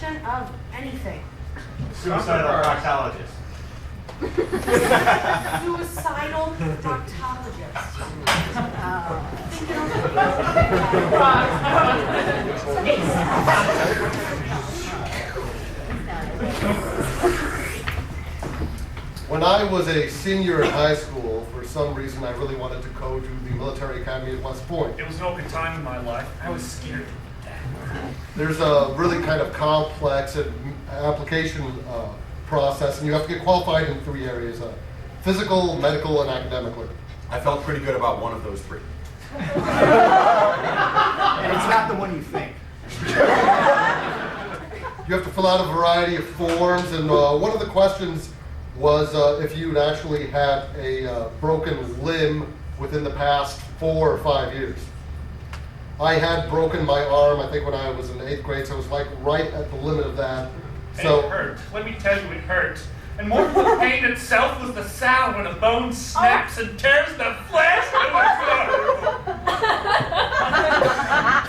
question of anything. Suicidal proctologist. Suicidal proctologist. When I was a senior in high school, for some reason I really wanted to go to the military academy at West Point. It was an open time in my life. I was scared. There's a really kind of complex application process, and you have to get qualified in 3 areas, physical, medical, and academically. I felt pretty good about one of those 3. And it's not the one you think. You have to fill out a variety of forms, and one of the questions was if you'd actually had a broken limb within the past 4 or 5 years. I had broken my arm, I think, when I was in 8th grade, so it was like right at the limit of that. So, it hurt. Let me tell you, it hurt. And more than the pain itself was the sound when a bone snaps and tears the flesh.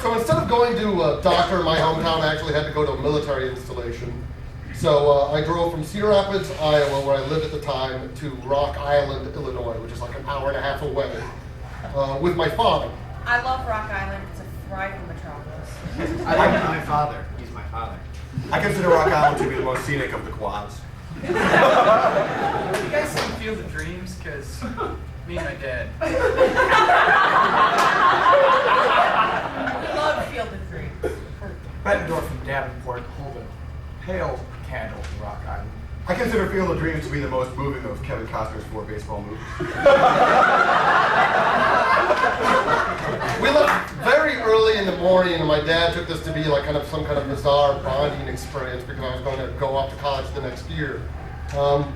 So instead of going to a doctor in my hometown, I actually had to go to a military installation. So I drove from Cedar Rapids, Iowa, where I lived at the time, to Rock Island, Illinois, which is like an hour and a half away, with my father. I love Rock Island. It's a thriving metropolis. I like my father. He's my father. I consider Rock Island to be the most scenic of the quads. You guys seen Field of Dreams? Because me and my dad. I love Field of Dreams. Bettendorf and Davenport hold a pale candle to Rock Island. I consider Field of Dreams to be the most moving of Kevin Costner's 4 baseball movies. We left very early in the morning, and my dad took this to be like kind of some kind of bizarre bonding experience because I was going to go off to college the next year.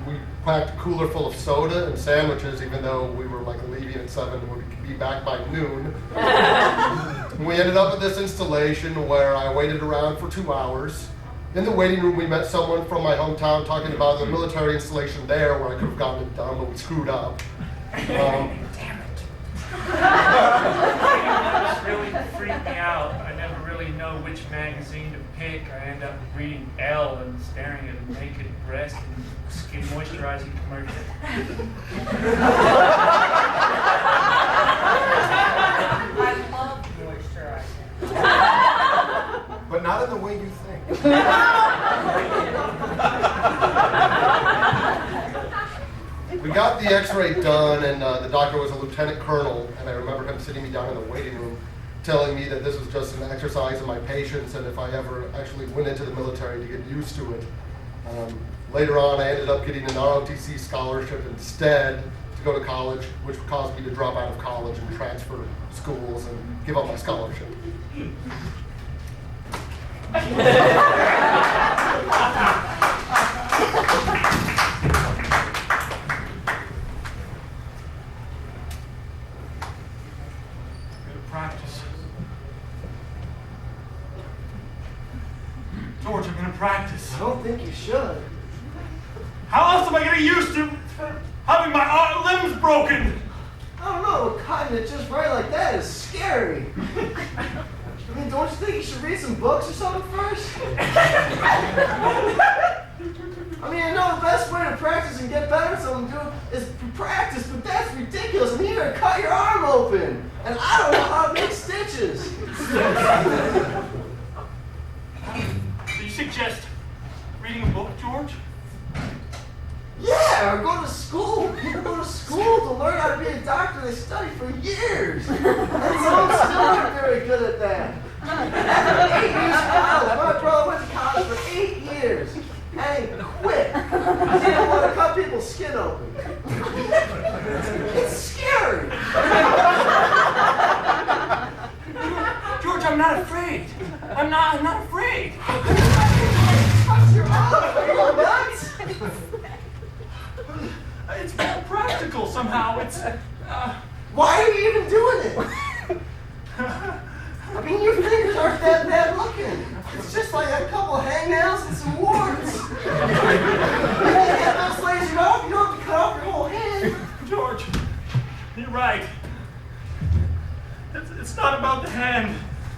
We packed a cooler full of soda and sandwiches, even though we were like leaving at 7 and would be back by noon. We ended up at this installation where I waited around for 2 hours. In the waiting room, we met someone from my hometown talking about the military installation there, where I could have gotten it done, but we screwed up. Damn it. It really freaked me out. I never really know which magazine to pick. I end up reading Elle and staring at a naked breast and skin moisturizing commercial. I love moisturizing. But not in the way you think. We got the x-ray done, and the doctor was a lieutenant colonel, and I remember him sitting me down in the waiting room telling me that this was just an exercise in my patience, and if I ever actually went into the military to get used to it. Later on, I ended up getting an ROTC scholarship instead to go to college, which caused me to drop out of college and transfer schools and give up my scholarship. Practice. George, I'm gonna practice. I don't think you should. How else am I gonna used to having my limbs broken? I don't know, cutting it just right like that is scary. I mean, don't you think you should read some books or something first? I mean, I know the best way to practice and get better at something is practice, but that's ridiculous. I mean, you're gonna cut your arm open, and I don't know how to make stitches. Do you suggest reading a book, George? Yeah, or go to school. People go to school to learn how to be a doctor. They study for years. And some still aren't very good at that. After 8 years of college, my brother went to college for 8 years. And he quit. He didn't want to cut people's skin open. It's scary. George, I'm not afraid. I'm not afraid. Cut your arm. Are you nuts? It's more practical somehow. It's Why are you even doing it? I mean, your fingers aren't that bad looking. It's just like a couple hangnails and some warts. You can get those lasered off. You don't have to cut off your whole hand. George, you're right. It's not about the hand.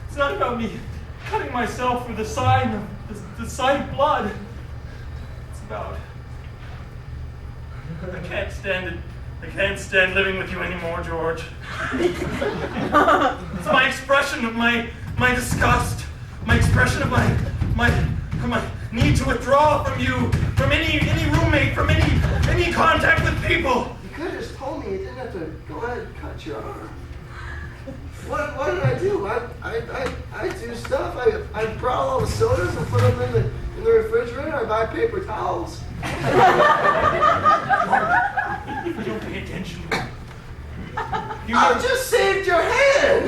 It's not about me cutting myself for the sign of the the sight of blood. It's about... I can't stand it. I can't stand living with you anymore, George. It's my expression of my disgust, my expression of my need to withdraw from you, from any roommate, from any contact with people. You could have just told me. You didn't have to go ahead and cut your arm. What did I do? I do stuff. I brought all the sodas and put them in the refrigerator. I buy paper towels. If you don't pay attention to it, I just saved your hand.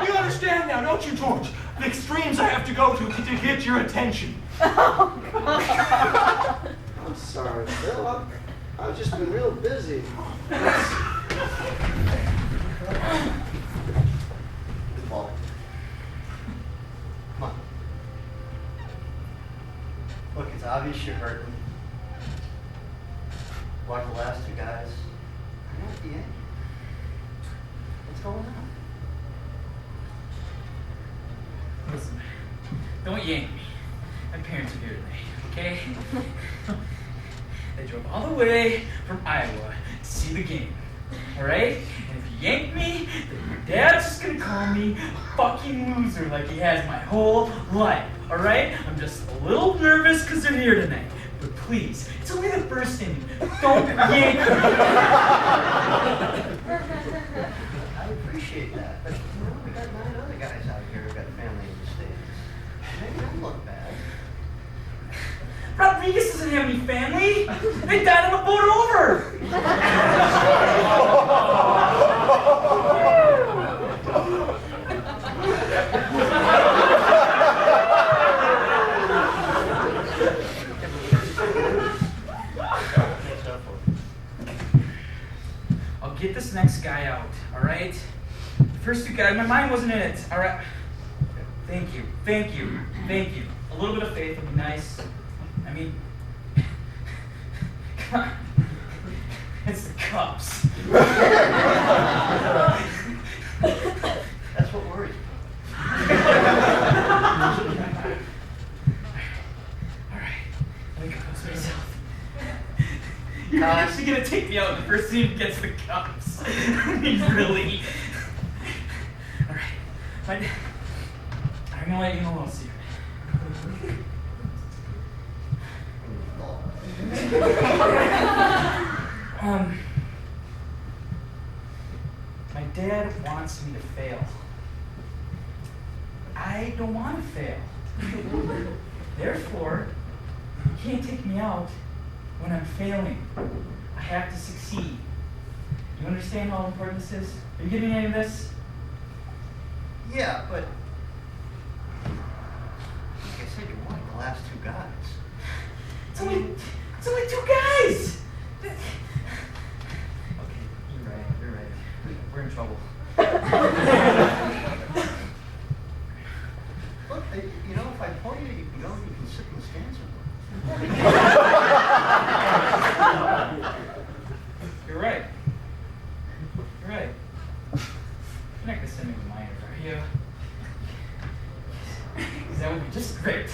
You understand now, don't you, George? The extremes I have to go to get your attention. I'm sorry, Phil. I've just been real busy. Paul. Come on. Look, it's obvious you're hurting. Like the last two guys. I know at the end. What's going on? Listen, don't yank me. My parents are here today, okay? They drove all the way from Iowa to see the game, all right? And if you yank me, then your dad's just gonna call me a fucking loser like he has my whole life, all right? I'm just a little nervous because they're here tonight. But please, it's only the first inning. Don't yank me. I appreciate that, but you know, we got 9 other guys out here who got family in the States. Maybe don't look bad. Rodriguez doesn't have any family. They died on the boat over. I'll get this next guy out, all right? The first two guys, my mind wasn't in it, all right? Thank you. A little bit of faith would be nice. I mean, come on. It's the Cubs. That's what worries me. All right, let me compose myself. You're actually gonna take me out in the first scene against the Cubs. I mean, really? All right, I'm gonna let you know a little secret. My dad wants me to fail. I don't want to fail. Therefore, you can't take me out when I'm failing. I have to succeed. You understand how important this is? Are you getting any of this? Yeah, but like I said, you're one of the last two guys. It's only 2 guys! Okay, you're right. We're in trouble. Look, you know, if I point you, you can go, you can sit in the stands with them. You're right. You're not gonna send me to minors, are you? Because that would be just great.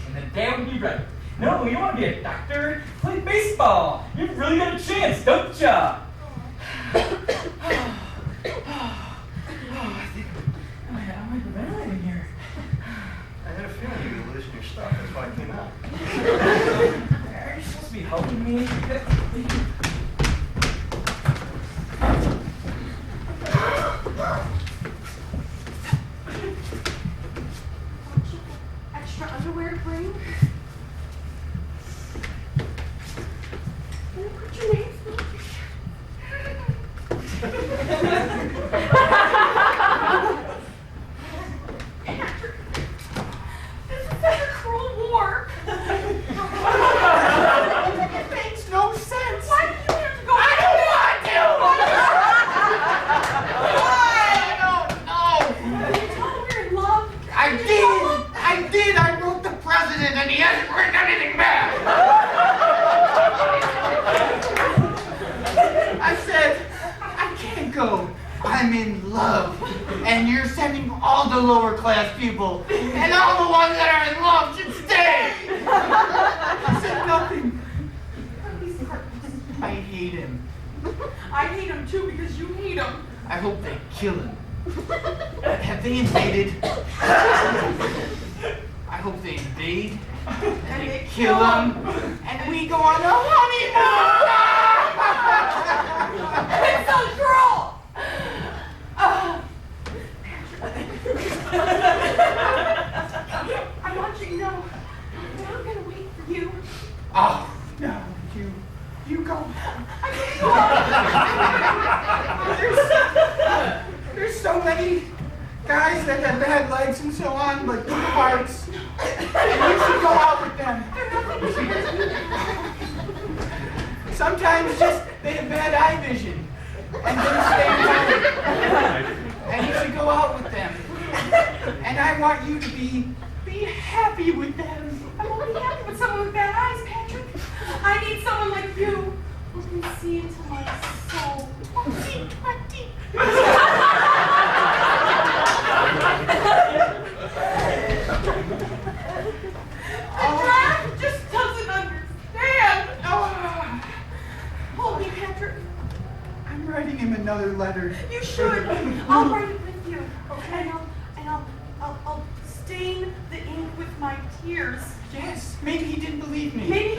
And then Dad would be right. No, you want to be a doctor? Play baseball. You've really got a chance, don't ya? I think I might be ventilating here. I had a feeling you were losing your stuff. That's why I came out. Are you supposed to be helping me? Extra underwear to bring? Put your names on your This is such a cruel war. It makes no sense. Why do you have to go? I don't want to. You told him you're in love. I did. I wrote the president and he hasn't written anything back. I said, I can't go. I'm in love. And you're sending all the lower class people and all the ones that are in love should need him too because you need him. I hope they kill him. Have they invaded? I hope they invade. And they Kill him. And we go on a honeymoon. It's so cruel. I want you to know that I'm gonna wait for you. Oh, no, you go. I'm gonna go. There's so many guys that have bad legs and so on, like blue hearts. And you should go out with them. Sometimes just they have bad eye vision and they stay home. And you should go out with them. And I want you to be happy with them. I won't be happy with someone with bad eyes, Patrick. I need someone like you who can see into my soul. The draft just doesn't understand. Hold me, Patrick. I'm writing him another letter. You should. I'll write it with you. Okay. And I'll stain the ink with my tears. Yes, maybe he didn't believe me. Maybe.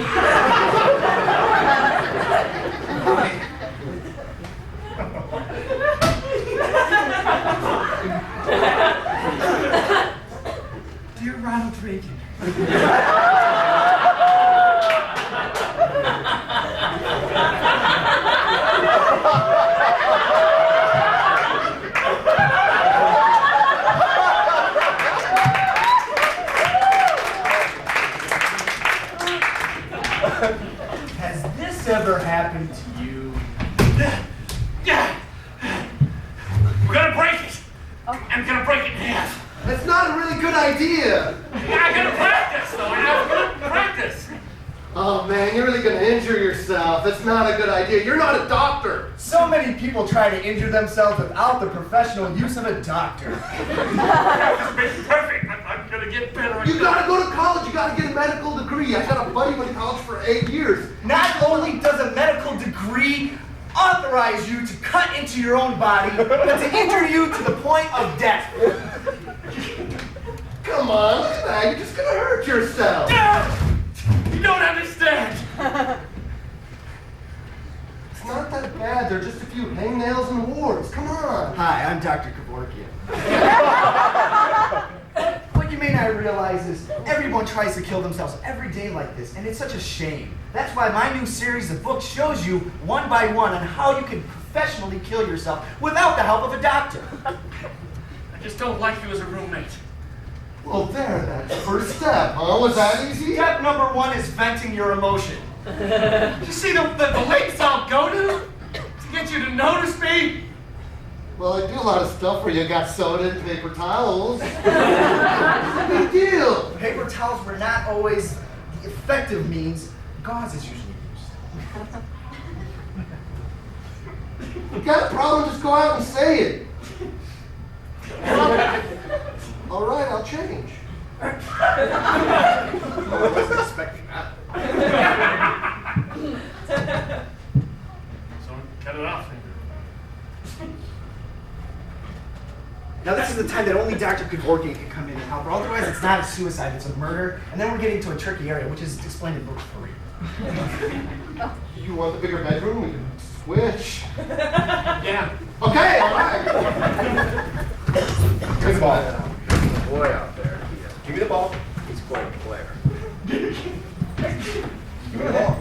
Dear Ronald Reagan. Has this ever happened to you? We're gonna break it. I'm gonna break it in half. That's not a really good idea. I gotta practice, though. I have to practice. Oh man, you're really gonna injure yourself. That's not a good idea. You're not a doctor. So many people try to injure themselves without the professional use of a doctor. This makes it perfect. I'm gonna get better. You gotta go to college. You gotta get a medical degree. I got a buddy who went to college for 8 years. Not only does a medical degree authorize you to cut into your own body, but to injure you to the point of death. Come on, look at that. You're just gonna hurt yourself. You don't understand. It's not that bad. They're just a few hangnails and warts. Come on. Hi, I'm Dr. Kevorkian. What you may not realize is everyone tries to kill themselves every day like this, and it's such a shame. That's why my new series of books shows you one by one on how you can professionally kill yourself without the help of a doctor. I just don't like you as a roommate. Well, there, that's the first step, huh? Was that easy? Step number 1 is venting your emotion. You see the lengths I'll go to get you to notice me? Well, I do a lot of stuff where you got soda and paper towels. Big deal. Paper towels were not always the effective means. Gauze is usually used. You got a problem, just go out and say it. All right, I'll change. I wasn't expecting that. So cut it off. Now this is the time that only Dr. Kevorkian can come in and help her. Otherwise, it's not a suicide, it's a murder. And then we're getting to a tricky area, which is explained in book 3. You want the bigger bedroom? We can switch. Yeah. Okay, all right. Give the ball. There's a boy out there. Give me the ball. He's quite a player. Give me the ball.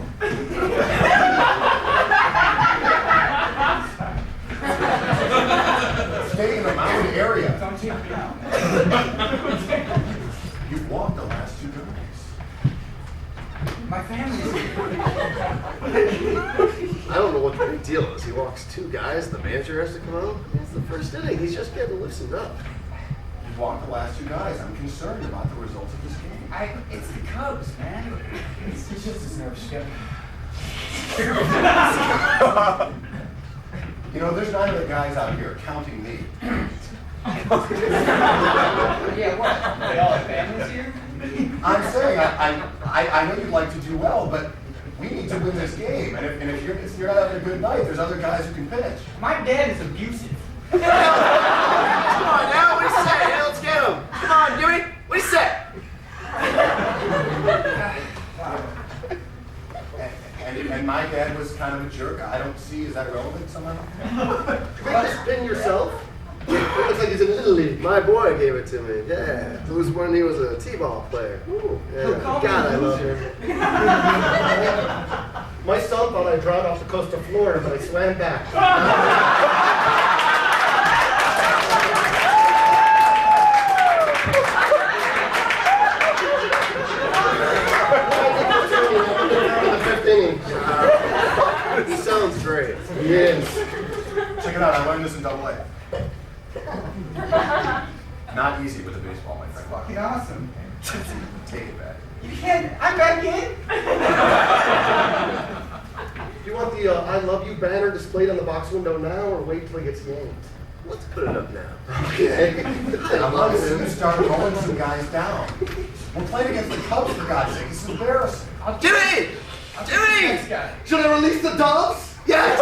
Stay in the mountain area. You've walked the last 2 days. My family's here. I don't know what the big deal is. He walks 2 guys. The manager has to come out. It's the first inning. He's just getting loosened up. You've walked the last 2 guys. I'm concerned about the results of this game. It's the Cubs, man. It's just a nerve ship. You know, there's 9 other guys out here, counting me. Yeah, what? They all have families here? I'm saying, I know you'd like to do well, but We need to win this game. And if you're not having a good night, there's other guys who can pitch. My dad is abusive. Come on now, what do you say? Hey, let's get him. Come on, Jimmy. What do you say? And my dad was kind of a jerk. I don't see, is that relevant somehow? Spin yourself. It looks like he's in Italy. My boy gave it to me. Yeah. It was when he was a t-ball player. Ooh, yeah. God, I love him. My son thought I drowned off the coast of Florida, but I swam back. He sounds great. He is. Check it out. I learned this in AA. Not easy with a baseball, my friend. Fucking awesome. Take it back. You can't. I'm back in. You want the I love you banner displayed on the box window now, or wait till he gets yanked? Let's put it up now. Okay. I'm going to start mowing some guys down. We're playing against the Cubs, for God's sake. It's embarrassing. Jimmy! Jimmy! Should I release the doves? Yes!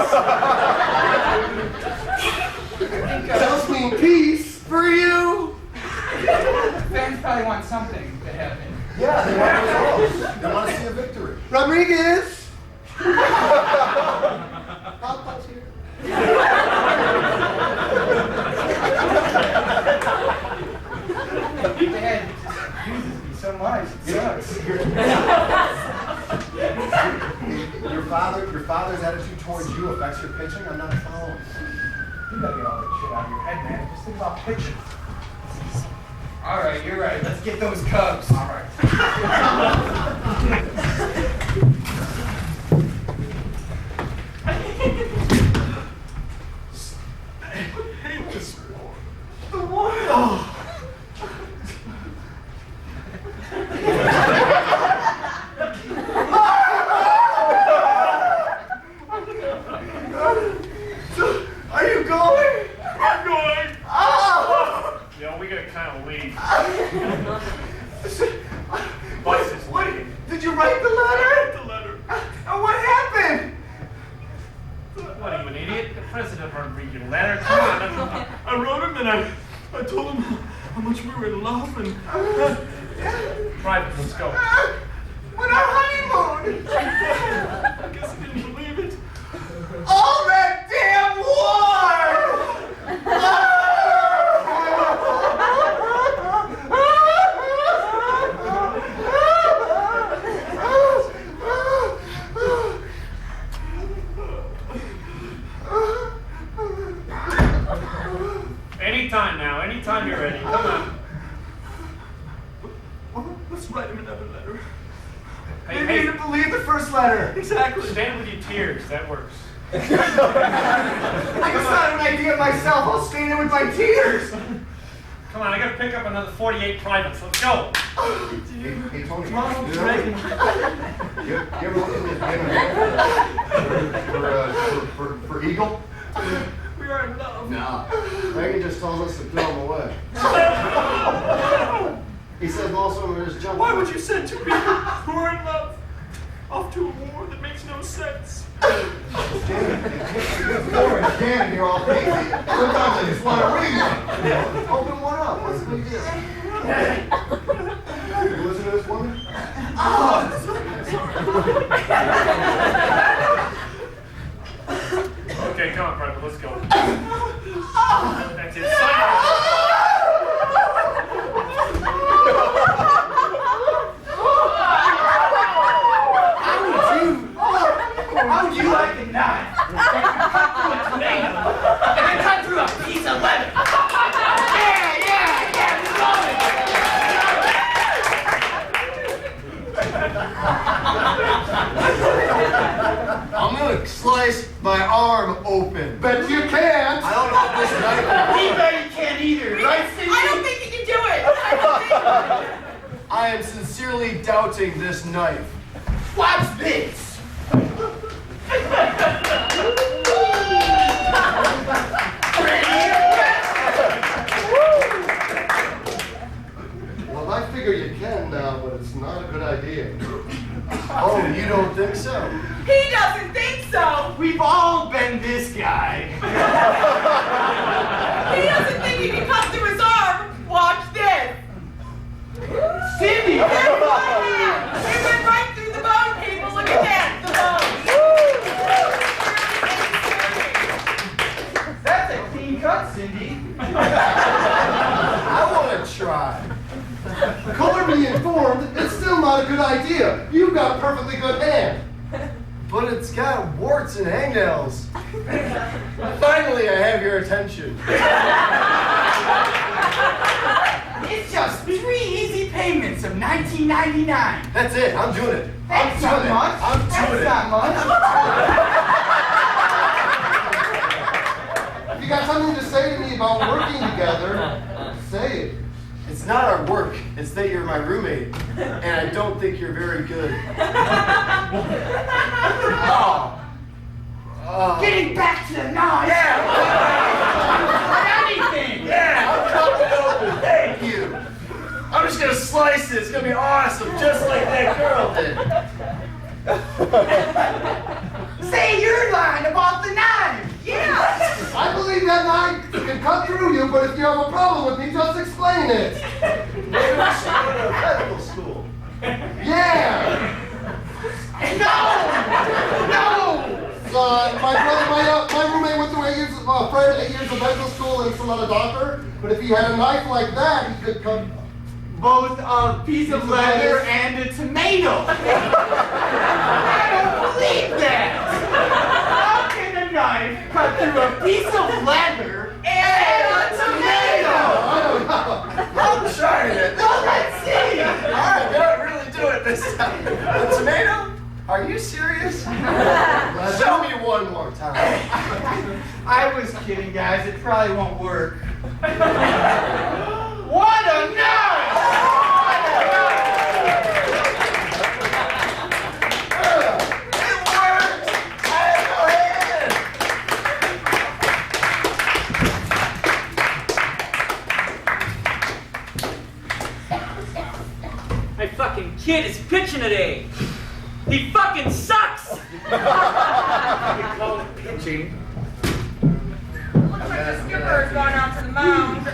Doves mean peace for you. Fans probably want something to happen. Yeah, they want results. They want to see a victory. Rodriguez! Papa's here. Dad uses me so much. It sucks. Your father's attitude towards you affects your pitching? I'm not following. You gotta get all that shit out of your head, man. Just think about pitching. All right, you're right. Let's get those Cubs. All right. The water. Are you going? I'm going. Oh! Yeah, we gotta kind of leave. Weiss is waiting. Did you write the letter? The letter. What happened? What, are you an idiot? The president won't read your letter. Come on. I wrote him and I told him how much we were in love and... Private, let's go. When our honeymoon! I guess I didn't believe it. All that damn war! Anytime now, anytime you're ready. Come on. Well, let's write him another letter. Hey, Maybe you didn't believe the first letter. Exactly. stand with your tears. That works. I just thought of an idea myself. I'll stain it with my tears. Come on, I gotta pick up another 48 privates. Let's go. Hey, Tony. Ronald you Reagan. You ever look at this for Eagle? We are in love. No. Reagan just told us to throw him away. He said also we're just jumping. Why would you send two people who are in love off to a war that makes no sense? Damn, you're all crazy. Sometimes I just want to read one. Open one up. What's the big deal? You listen to this woman? Okay, come on, private. Let's go. That's it. Sign How would you like a knife? Cut through a tomato and then cut through a piece of lemon. Yeah, I'm gonna slice my arm open. Bet you can't. I don't know if this knife. we bet you can't either, right, Cindy? I don't think you can do it. I am sincerely doubting this knife. Watch this. Well, I figure you can now, but it's not a good idea. Oh, you don't think so? He doesn't think so. We've all been this guy. He doesn't think he can come through his arm. Watch this. Cindy! There's my hand. It went right through the bone, people. Look at that. The bone. That's a clean cut, Cindy. I want to try. Color me informed, it's still not a good idea. You've got a perfectly good hand. But it's got warts and hangnails. Finally, I have your attention. It's just 3 easy payments of $19.99. That's it. I'm doing it. That's not much. I'm doing That's it. not much. If you got something to say to me about working together, say it. It's not our work. It's that you're my roommate, and I don't think you're very good. Getting back to the knife. Anything. Yeah, I'm coming over. Thank you. I'm just gonna slice it. It's gonna be awesome, just like that girl did. Say your line about the knife. Yeah. I believe that knife can cut through you, but if you have a problem with me, just explain it. Maybe we should go to medical school. Yeah! No! My roommate went through 8 years of medical school and is not a doctor, but if he had a knife like that, he could cut. Both a piece of leather and a tomato. I don't believe that. How can a knife cut through a piece of leather and a tomato? I don't know. I'm trying it. Well, let's see. All right, gotta really do it this time. The tomato? Are you serious? Show me one more time. I was kidding, guys. It probably won't work. What a knife! It worked! I have no hand! My fucking kid is pitching today. He fucking sucks! Pitching. Looks like the skipper's gone out to the mound.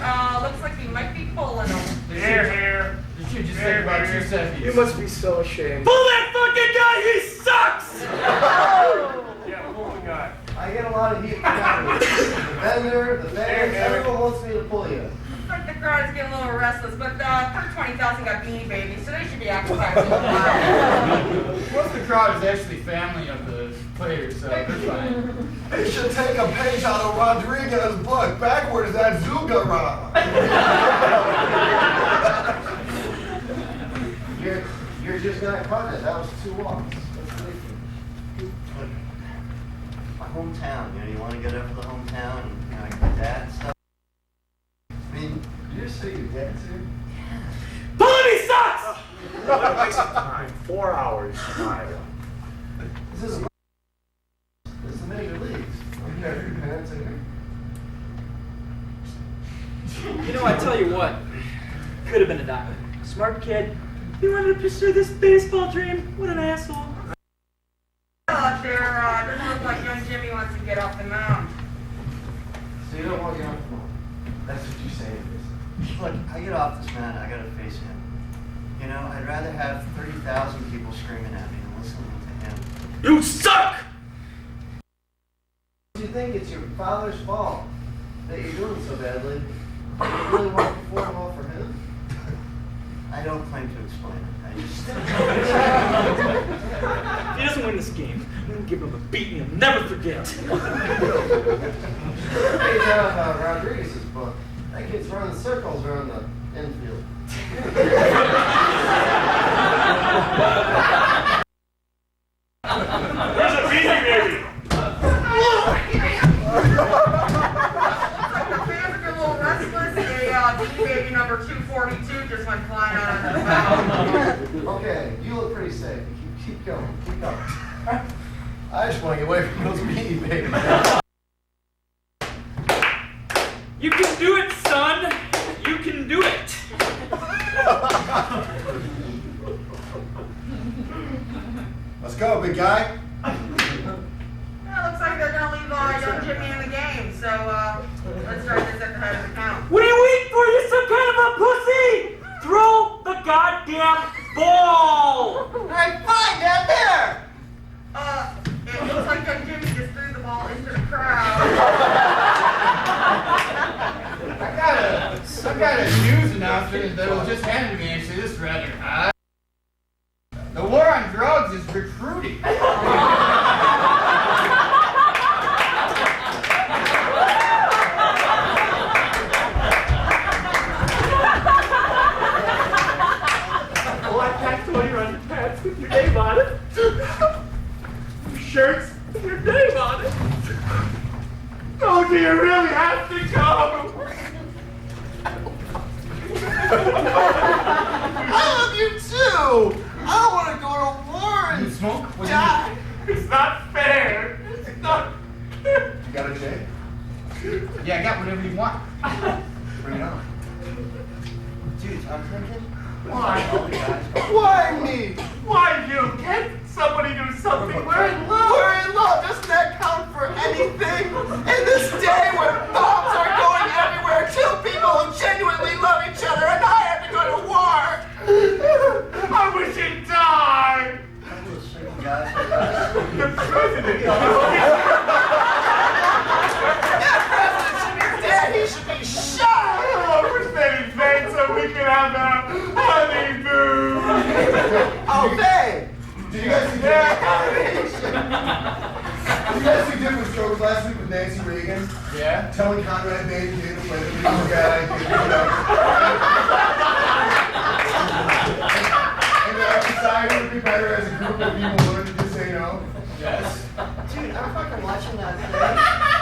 Looks like he might be pulling him. Here. You should just think about 2 seconds. You must be so ashamed. Pull that fucking guy! He sucks! Yeah, pull the guy. I get a lot of heat from the vendor, the fans, everyone wants me to pull you. Looks like the crowd is getting a little restless, but for 20,000 got Beanie Babies, so they should be appetizing. Most of the crowd is actually family of the players, so they're fine. They should take a page out of Rodriguez's book. Backwards, that Zugara. You're just not cutting it. That was 2 walks. My hometown, you want to get up for the hometown and like my dad and stuff. I mean, You say your dad's here? Bully sucks! What a waste of time. 4 hours in Iowa. This is the major leagues. You have your pants in here. You know, I tell you what, could have been a doctor. Smart kid. He wanted to pursue this baseball dream. What an asshole. Out there, doesn't look like young Jimmy wants to get off the mound. So you don't want to get off the mound. That's what you're saying. look, I get off this mountain, I gotta face him. You know, I'd rather have 30,000 people screaming at me than listening to him. You suck! Do you think it's your father's fault that you're doing so badly? Do you really want to perform well for him? I don't claim to explain it. I just... If he doesn't win this game, I'm gonna give him a beating he'll never forget. Hey, Rodriguez's book. That kid's running circles around the infield. Where's the Beanie Baby? The fans are a little restless. Beanie Baby number 242 just went flying out of the mound. Okay, you look pretty safe. Keep going. Keep going. I just want to get away from those Beanie Babies. You can do it, son! You can do it! Let's go, big guy. Well, looks like they're gonna leave young Jimmy in the game, so let's start this at the head of the count. What are you waiting for? You're some kind of a pussy! Throw the goddamn ball! Alright, fine, Dad, there! It looks like young Jimmy just threw the ball into the crowd. I got a news announcement that was just handed to me. Actually, this is rather odd. The war on drugs is recruiting. Black hat toy underpants with your name on it. Shirts with your name on it. Oh, do you really have to go? I love you too! I don't want to go to war and Smoke? die! It's not fair. It's not fair. You got a J? Yeah, I got whatever you want. Bring it on. Dude, I'm thinking. Why? Why me? Why you? Can't somebody do something? We're in love! We're in love! Doesn't that count for anything? In this day where bombs are going everywhere, two people who genuinely love each other, and I have to go to war! I wish he'd die. I'm just thinking, guys. The president. That president should be dead! He should be shot! Oh, we're spending pain so we can have a honeymoon. Oh, babe! Did you guys see Did you guys see different strokes last week with Nancy Reagan? Yeah? Telling Conrad Babe he didn't play the video guy. And that society would be better as a group of people learn to just say no. Yes. Dude, I'm fucking watching that thing.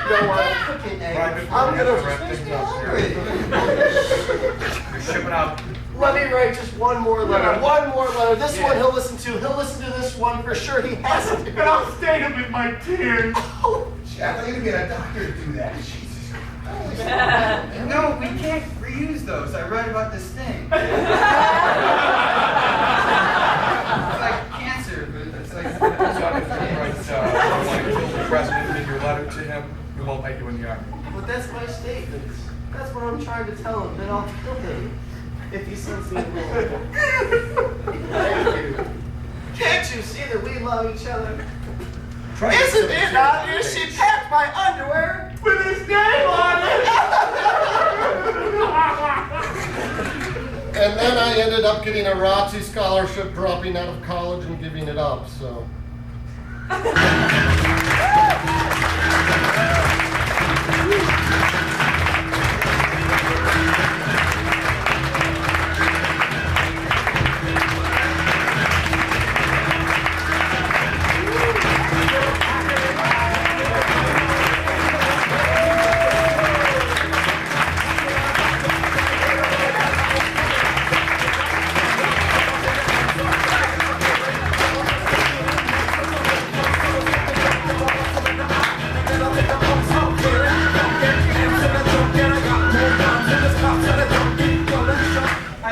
You know what? Cooking eggs. I'm gonna Makes me hungry. You're shipping out. Let me write just one more letter. One more letter. This one he'll listen to. He'll listen to this one for sure. He has to. And I'll stain him in my tears. Oh, I thought you'd get a doctor to do that. Jesus Christ. No, we can't reuse those. I read about this thing. It's like cancer, but it's like. I want to kill the president in your letter to him. We won't make you in the army. but that's my statement. That's what I'm trying to tell him. Then I'll kill him if he sends me a roll. Thank you. Can't you see that we love each other? Isn't it obvious she packed my underwear with his name on it? And then I ended up getting a ROTC scholarship, dropping out of college and giving it up, so.